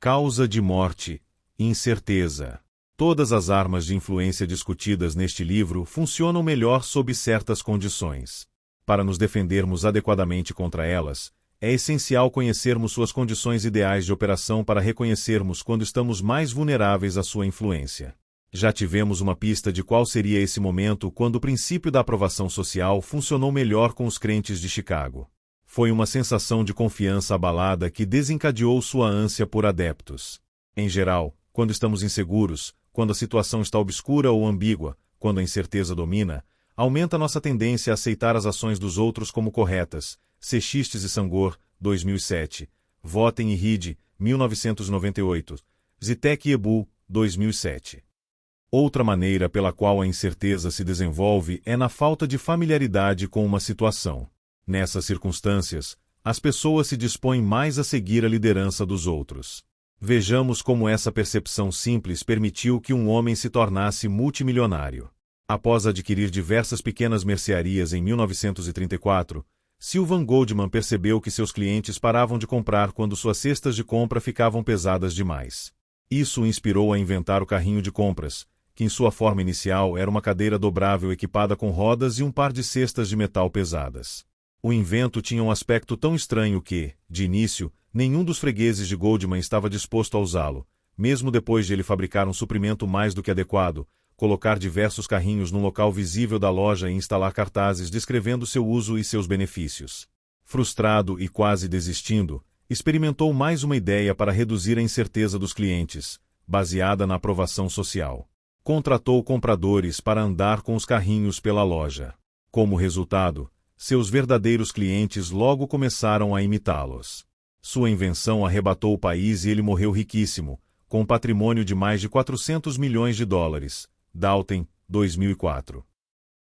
Causa de morte: incerteza. Todas as armas de influência discutidas neste livro funcionam melhor sob certas condições. Para nos defendermos adequadamente contra elas, é essencial conhecermos suas condições ideais de operação para reconhecermos quando estamos mais vulneráveis à sua influência. Já tivemos uma pista de qual seria esse momento quando o princípio da aprovação social funcionou melhor com os crentes de Chicago. Foi uma sensação de confiança abalada que desencadeou sua ânsia por adeptos. Em geral, quando estamos inseguros, quando a situação está obscura ou ambígua, quando a incerteza domina, aumenta nossa tendência a aceitar as ações dos outros como corretas. Sexistes e Sangor, 2007. Voten e Reed, 1998. Zitek e Ebu, 2007. Outra maneira pela qual a incerteza se desenvolve é na falta de familiaridade com uma situação. Nessas circunstâncias, as pessoas se dispõem mais a seguir a liderança dos outros. Vejamos como essa percepção simples permitiu que um homem se tornasse multimilionário. Após adquirir diversas pequenas mercearias em 1934, Sylvan Goldman percebeu que seus clientes paravam de comprar quando suas cestas de compra ficavam pesadas demais. Isso o inspirou a inventar o carrinho de compras, que em sua forma inicial era uma cadeira dobrável equipada com rodas e um par de cestas de metal pesadas. O invento tinha um aspecto tão estranho que, de início, nenhum dos fregueses de Goldman estava disposto a usá-lo, mesmo depois de ele fabricar um suprimento mais do que adequado, colocar diversos carrinhos num local visível da loja e instalar cartazes descrevendo seu uso e seus benefícios. Frustrado e quase desistindo, experimentou mais uma ideia para reduzir a incerteza dos clientes, baseada na aprovação social. Contratou compradores para andar com os carrinhos pela loja. Como resultado, seus verdadeiros clientes logo começaram a imitá-los. Sua invenção arrebatou o país e ele morreu riquíssimo, com um patrimônio de mais de 400 milhões de dólares. Dalton, 2004.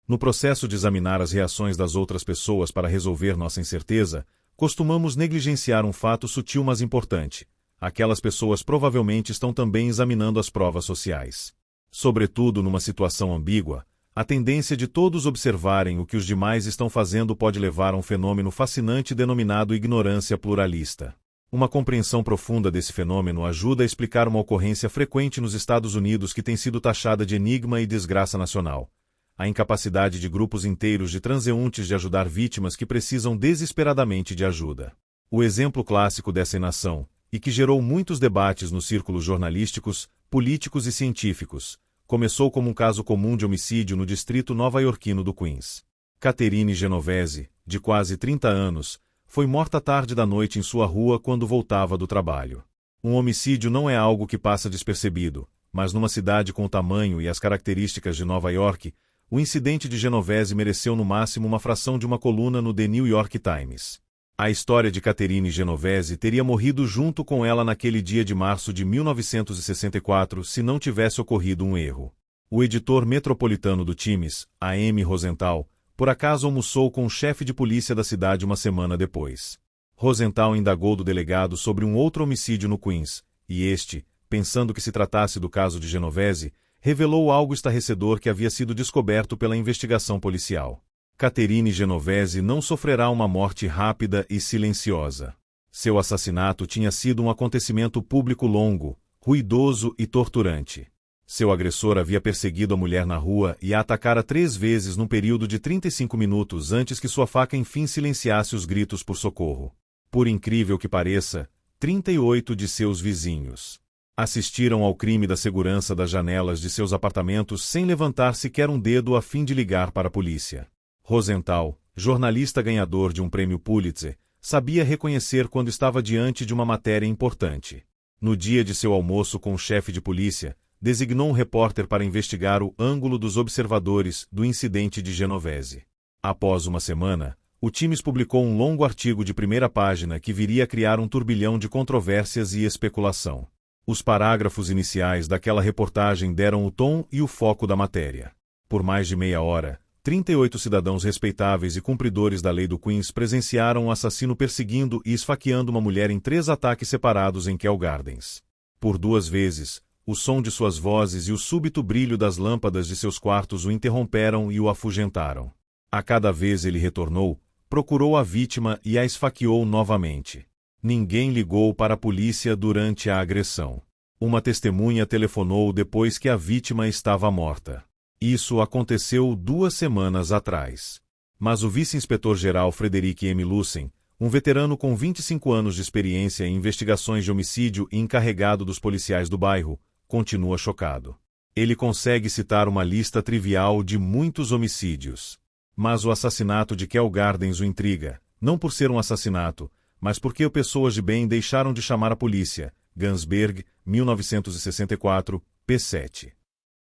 No processo de examinar as reações das outras pessoas para resolver nossa incerteza, costumamos negligenciar um fato sutil mas importante. Aquelas pessoas provavelmente estão também examinando as provas sociais. Sobretudo numa situação ambígua, a tendência de todos observarem o que os demais estão fazendo pode levar a um fenômeno fascinante denominado ignorância pluralista. Uma compreensão profunda desse fenômeno ajuda a explicar uma ocorrência frequente nos Estados Unidos que tem sido taxada de enigma e desgraça nacional: a incapacidade de grupos inteiros de transeuntes de ajudar vítimas que precisam desesperadamente de ajuda. O exemplo clássico dessa inação, e que gerou muitos debates nos círculos jornalísticos, políticos e científicos, começou como um caso comum de homicídio no distrito nova-iorquino do Queens. Catherine Genovese, de quase 30 anos, foi morta tarde da noite em sua rua quando voltava do trabalho. Um homicídio não é algo que passa despercebido, mas numa cidade com o tamanho e as características de Nova York, o incidente de Genovese mereceu no máximo uma fração de uma coluna no The New York Times. A história de Catherine Genovese teria morrido junto com ela naquele dia de março de 1964 se não tivesse ocorrido um erro. O editor metropolitano do Times, A.M. Rosenthal, por acaso almoçou com o chefe de polícia da cidade uma semana depois. Rosenthal indagou do delegado sobre um outro homicídio no Queens, e este, pensando que se tratasse do caso de Genovese, revelou algo estarrecedor que havia sido descoberto pela investigação policial. Catherine Genovese não sofrerá uma morte rápida e silenciosa. Seu assassinato tinha sido um acontecimento público longo, ruidoso e torturante. Seu agressor havia perseguido a mulher na rua e a atacara 3 vezes num período de 35 minutos antes que sua faca enfim silenciasse os gritos por socorro. Por incrível que pareça, 38 de seus vizinhos assistiram ao crime da segurança das janelas de seus apartamentos sem levantar sequer um dedo a fim de ligar para a polícia. Rosenthal, jornalista ganhador de um prêmio Pulitzer, sabia reconhecer quando estava diante de uma matéria importante. No dia de seu almoço com o chefe de polícia, designou um repórter para investigar o ângulo dos observadores do incidente de Genovese. Após uma semana, o Times publicou um longo artigo de primeira página que viria a criar um turbilhão de controvérsias e especulação. Os parágrafos iniciais daquela reportagem deram o tom e o foco da matéria. Por mais de meia hora, 38 cidadãos respeitáveis e cumpridores da lei do Queens presenciaram um assassino perseguindo e esfaqueando uma mulher em 3 ataques separados em Kew Gardens. Por 2 vezes, o som de suas vozes e o súbito brilho das lâmpadas de seus quartos o interromperam e o afugentaram. A cada vez ele retornou, procurou a vítima e a esfaqueou novamente. Ninguém ligou para a polícia durante a agressão. Uma testemunha telefonou depois que a vítima estava morta. Isso aconteceu 2 semanas atrás. Mas o vice-inspetor-geral Frederic M. Lussen, um veterano com 25 anos de experiência em investigações de homicídio e encarregado dos policiais do bairro, continua chocado. Ele consegue citar uma lista trivial de muitos homicídios. Mas o assassinato de Kew Gardens o intriga, não por ser um assassinato, mas porque pessoas de bem deixaram de chamar a polícia. Gansberg, 1964, p. 7.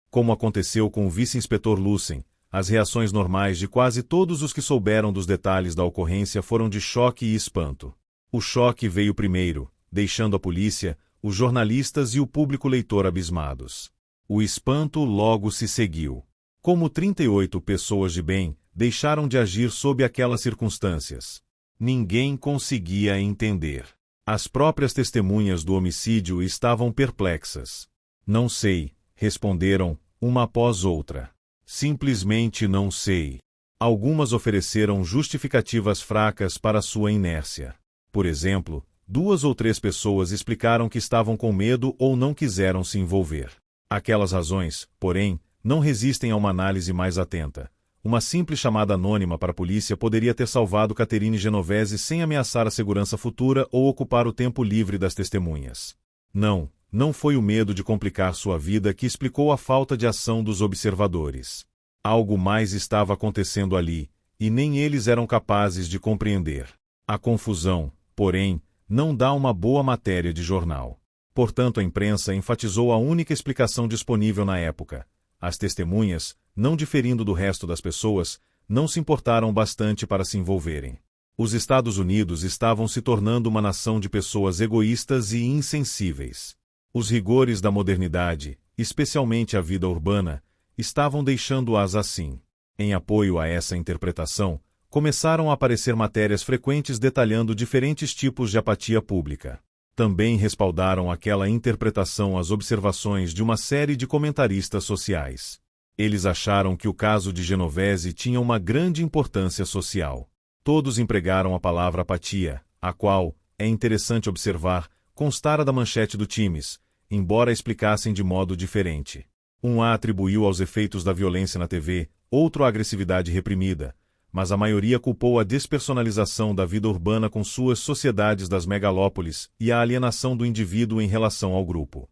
Como aconteceu com o vice-inspetor Lussen, as reações normais de quase todos os que souberam dos detalhes da ocorrência foram de choque e espanto. O choque veio primeiro, deixando a polícia, os jornalistas e o público leitor abismados. O espanto logo se seguiu. Como 38 pessoas de bem deixaram de agir sob aquelas circunstâncias? Ninguém conseguia entender. As próprias testemunhas do homicídio estavam perplexas. Não sei, responderam, uma após outra. Simplesmente não sei. Algumas ofereceram justificativas fracas para sua inércia. Por exemplo, 2 ou 3 pessoas explicaram que estavam com medo ou não quiseram se envolver. Aquelas razões, porém, não resistem a uma análise mais atenta. Uma simples chamada anônima para a polícia poderia ter salvado Catherine Genovese sem ameaçar a segurança futura ou ocupar o tempo livre das testemunhas. Não foi o medo de complicar sua vida que explicou a falta de ação dos observadores. Algo mais estava acontecendo ali, e nem eles eram capazes de compreender. A confusão, porém, não dá uma boa matéria de jornal. Portanto, a imprensa enfatizou a única explicação disponível na época. As testemunhas, não diferindo do resto das pessoas, não se importaram bastante para se envolverem. Os Estados Unidos estavam se tornando uma nação de pessoas egoístas e insensíveis. Os rigores da modernidade, especialmente a vida urbana, estavam deixando-as assim. Em apoio a essa interpretação, começaram a aparecer matérias frequentes detalhando diferentes tipos de apatia pública. Também respaldaram aquela interpretação as observações de uma série de comentaristas sociais. Eles acharam que o caso de Genovese tinha uma grande importância social. Todos empregaram a palavra apatia, a qual, é interessante observar, constara da manchete do Times, embora explicassem de modo diferente. Um a atribuiu aos efeitos da violência na TV, outro à agressividade reprimida, mas a maioria culpou a despersonalização da vida urbana com suas sociedades das megalópolis e a alienação do indivíduo em relação ao grupo.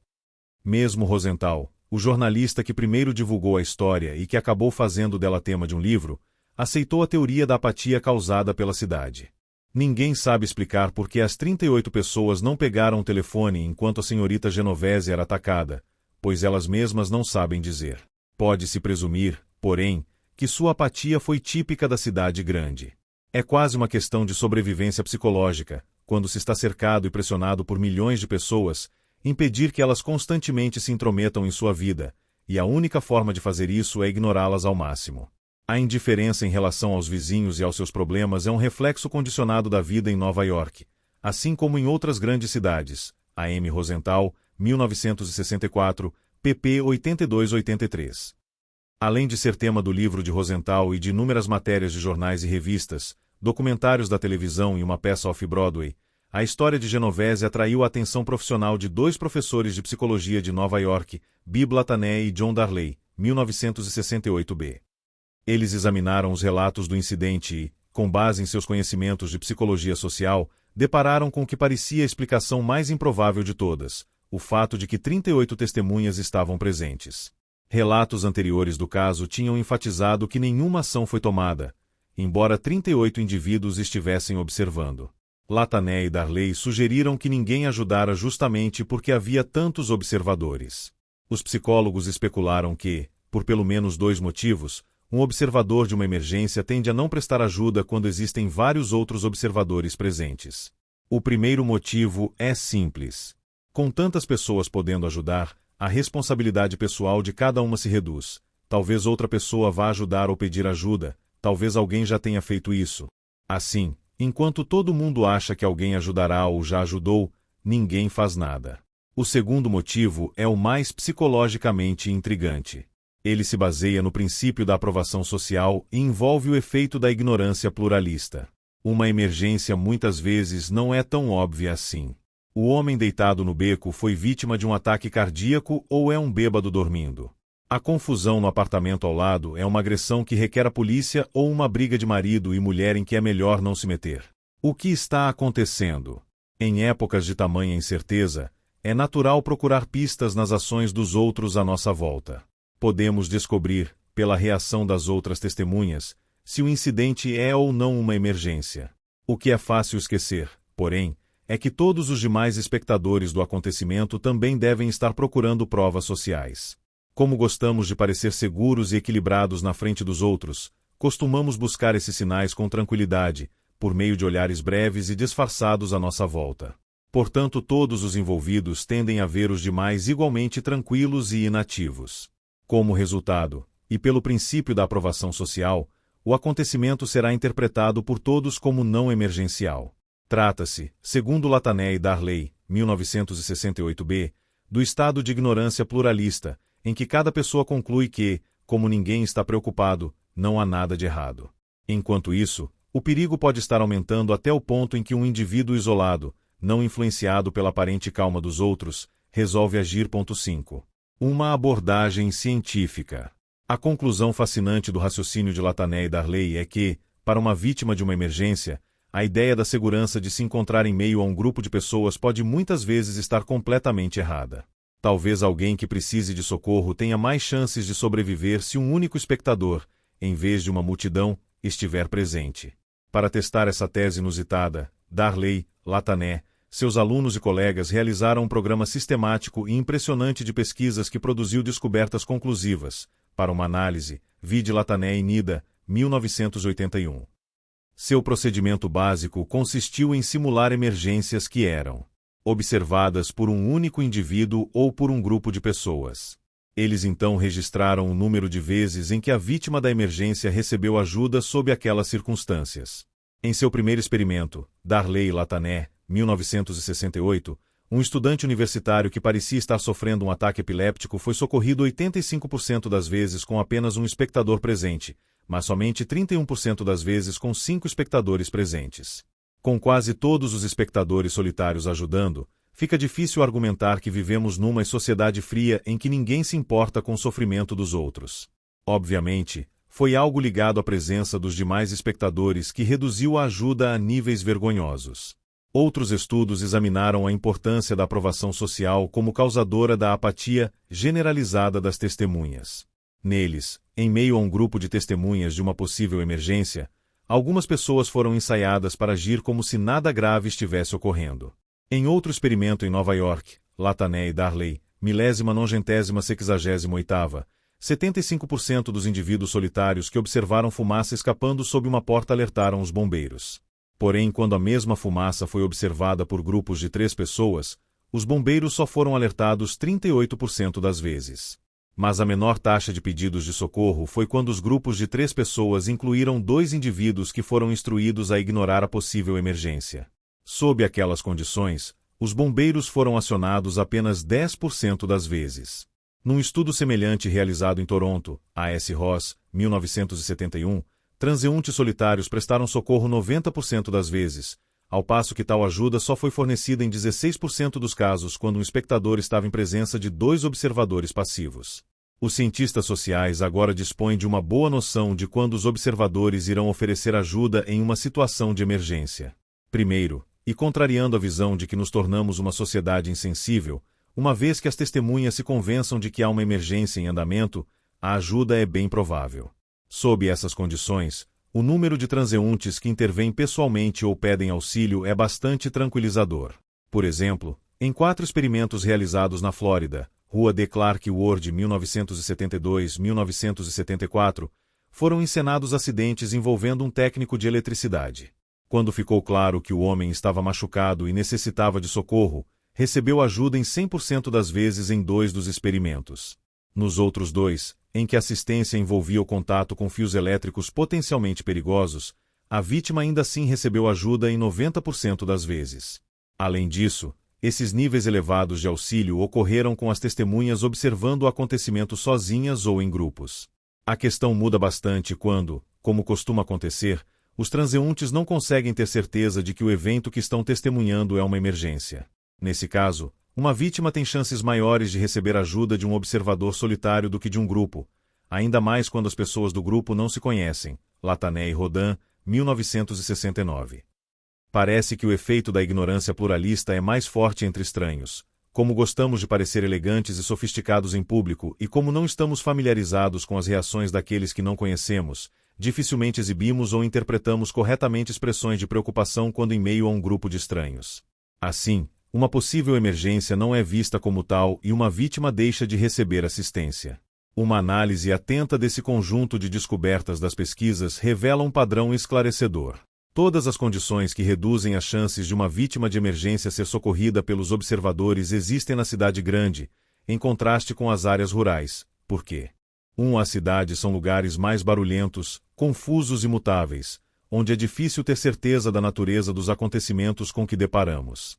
Mesmo Rosenthal, o jornalista que primeiro divulgou a história e que acabou fazendo dela tema de um livro, aceitou a teoria da apatia causada pela cidade. Ninguém sabe explicar por que as 38 pessoas não pegaram o telefone enquanto a senhorita Genovese era atacada, pois elas mesmas não sabem dizer. Pode-se presumir, porém, que sua apatia foi típica da cidade grande. É quase uma questão de sobrevivência psicológica, quando se está cercado e pressionado por milhões de pessoas, impedir que elas constantemente se intrometam em sua vida, e a única forma de fazer isso é ignorá-las ao máximo. A indiferença em relação aos vizinhos e aos seus problemas é um reflexo condicionado da vida em Nova York, assim como em outras grandes cidades. A M. Rosenthal, 1964, pp. 82-83. Além de ser tema do livro de Rosenthal e de inúmeras matérias de jornais e revistas, documentários da televisão e uma peça off-Broadway, a história de Genovese atraiu a atenção profissional de 2 professores de psicologia de Nova York, Bibb Latané e John Darley, 1968b. Eles examinaram os relatos do incidente e, com base em seus conhecimentos de psicologia social, depararam com o que parecia a explicação mais improvável de todas, o fato de que 38 testemunhas estavam presentes. Relatos anteriores do caso tinham enfatizado que nenhuma ação foi tomada, embora 38 indivíduos estivessem observando. Latané e Darley sugeriram que ninguém ajudara justamente porque havia tantos observadores. Os psicólogos especularam que, por pelo menos 2 motivos, um observador de uma emergência tende a não prestar ajuda quando existem vários outros observadores presentes. O primeiro motivo é simples. Com tantas pessoas podendo ajudar, a responsabilidade pessoal de cada uma se reduz. Talvez outra pessoa vá ajudar ou pedir ajuda, talvez alguém já tenha feito isso. Assim, enquanto todo mundo acha que alguém ajudará ou já ajudou, ninguém faz nada. O segundo motivo é o mais psicologicamente intrigante. Ele se baseia no princípio da aprovação social e envolve o efeito da ignorância pluralista. Uma emergência muitas vezes não é tão óbvia assim. O homem deitado no beco foi vítima de um ataque cardíaco ou é um bêbado dormindo? A confusão no apartamento ao lado é uma agressão que requer a polícia ou uma briga de marido e mulher em que é melhor não se meter? O que está acontecendo? Em épocas de tamanha incerteza, é natural procurar pistas nas ações dos outros à nossa volta. Podemos descobrir, pela reação das outras testemunhas, se o incidente é ou não uma emergência. O que é fácil esquecer, porém, é que todos os demais espectadores do acontecimento também devem estar procurando provas sociais. Como gostamos de parecer seguros e equilibrados na frente dos outros, costumamos buscar esses sinais com tranquilidade, por meio de olhares breves e disfarçados à nossa volta. Portanto, todos os envolvidos tendem a ver os demais igualmente tranquilos e inativos. Como resultado, e pelo princípio da aprovação social, o acontecimento será interpretado por todos como não emergencial. Trata-se, segundo Latané e Darley, 1968b, do estado de ignorância pluralista, em que cada pessoa conclui que, como ninguém está preocupado, não há nada de errado. Enquanto isso, o perigo pode estar aumentando até o ponto em que um indivíduo isolado, não influenciado pela aparente calma dos outros, resolve agir. 5. Uma abordagem científica. A conclusão fascinante do raciocínio de Latané e Darley é que, para uma vítima de uma emergência, a ideia da segurança de se encontrar em meio a um grupo de pessoas pode muitas vezes estar completamente errada. Talvez alguém que precise de socorro tenha mais chances de sobreviver se um único espectador, em vez de uma multidão, estiver presente. Para testar essa tese inusitada, Darley, Latané, seus alunos e colegas realizaram um programa sistemático e impressionante de pesquisas que produziu descobertas conclusivas, para uma análise, vide Latané e Nida, 1981. Seu procedimento básico consistiu em simular emergências que eram observadas por um único indivíduo ou por um grupo de pessoas. Eles então registraram o número de vezes em que a vítima da emergência recebeu ajuda sob aquelas circunstâncias. Em seu primeiro experimento, Darley e Latané, 1968, um estudante universitário que parecia estar sofrendo um ataque epiléptico foi socorrido 85% das vezes com apenas um espectador presente, mas somente 31% das vezes com 5 espectadores presentes. Com quase todos os espectadores solitários ajudando, fica difícil argumentar que vivemos numa sociedade fria em que ninguém se importa com o sofrimento dos outros. Obviamente, foi algo ligado à presença dos demais espectadores que reduziu a ajuda a níveis vergonhosos. Outros estudos examinaram a importância da aprovação social como causadora da apatia generalizada das testemunhas. Neles, em meio a um grupo de testemunhas de uma possível emergência, algumas pessoas foram ensaiadas para agir como se nada grave estivesse ocorrendo. Em outro experimento em Nova York, Latané e Darley, 1968ª, 75% dos indivíduos solitários que observaram fumaça escapando sob uma porta alertaram os bombeiros. Porém, quando a mesma fumaça foi observada por grupos de 3 pessoas, os bombeiros só foram alertados 38% das vezes. Mas a menor taxa de pedidos de socorro foi quando os grupos de 3 pessoas incluíram 2 indivíduos que foram instruídos a ignorar a possível emergência. Sob aquelas condições, os bombeiros foram acionados apenas 10% das vezes. Num estudo semelhante realizado em Toronto, A.S. Ross, 1971, transeuntes solitários prestaram socorro 90% das vezes, ao passo que tal ajuda só foi fornecida em 16% dos casos quando um espectador estava em presença de 2 observadores passivos. Os cientistas sociais agora dispõem de uma boa noção de quando os observadores irão oferecer ajuda em uma situação de emergência. Primeiro, e contrariando a visão de que nos tornamos uma sociedade insensível, uma vez que as testemunhas se convençam de que há uma emergência em andamento, a ajuda é bem provável. Sob essas condições, o número de transeuntes que intervêm pessoalmente ou pedem auxílio é bastante tranquilizador. Por exemplo, em 4 experimentos realizados na Flórida, Rua D. Clark Ward, 1972-1974, foram encenados acidentes envolvendo um técnico de eletricidade. Quando ficou claro que o homem estava machucado e necessitava de socorro, recebeu ajuda em 100% das vezes em 2 dos experimentos. Nos outros 2, em que a assistência envolvia o contato com fios elétricos potencialmente perigosos, a vítima ainda assim recebeu ajuda em 90% das vezes. Além disso, esses níveis elevados de auxílio ocorreram com as testemunhas observando o acontecimento sozinhas ou em grupos. A questão muda bastante quando, como costuma acontecer, Os transeuntes não conseguem ter certeza de que o evento que estão testemunhando é uma emergência. Nesse caso, uma vítima tem chances maiores de receber ajuda de um observador solitário do que de um grupo, ainda mais quando as pessoas do grupo não se conhecem. Latané e Rodin, 1969. Parece que o efeito da ignorância pluralista é mais forte entre estranhos. Como gostamos de parecer elegantes e sofisticados em público e como não estamos familiarizados com as reações daqueles que não conhecemos, dificilmente exibimos ou interpretamos corretamente expressões de preocupação quando em meio a um grupo de estranhos. Assim, uma possível emergência não é vista como tal e uma vítima deixa de receber assistência. Uma análise atenta desse conjunto de descobertas das pesquisas revela um padrão esclarecedor. Todas as condições que reduzem as chances de uma vítima de emergência ser socorrida pelos observadores existem na cidade grande, em contraste com as áreas rurais. Por quê? As cidades são lugares mais barulhentos, confusos e mutáveis, onde é difícil ter certeza da natureza dos acontecimentos com que deparamos.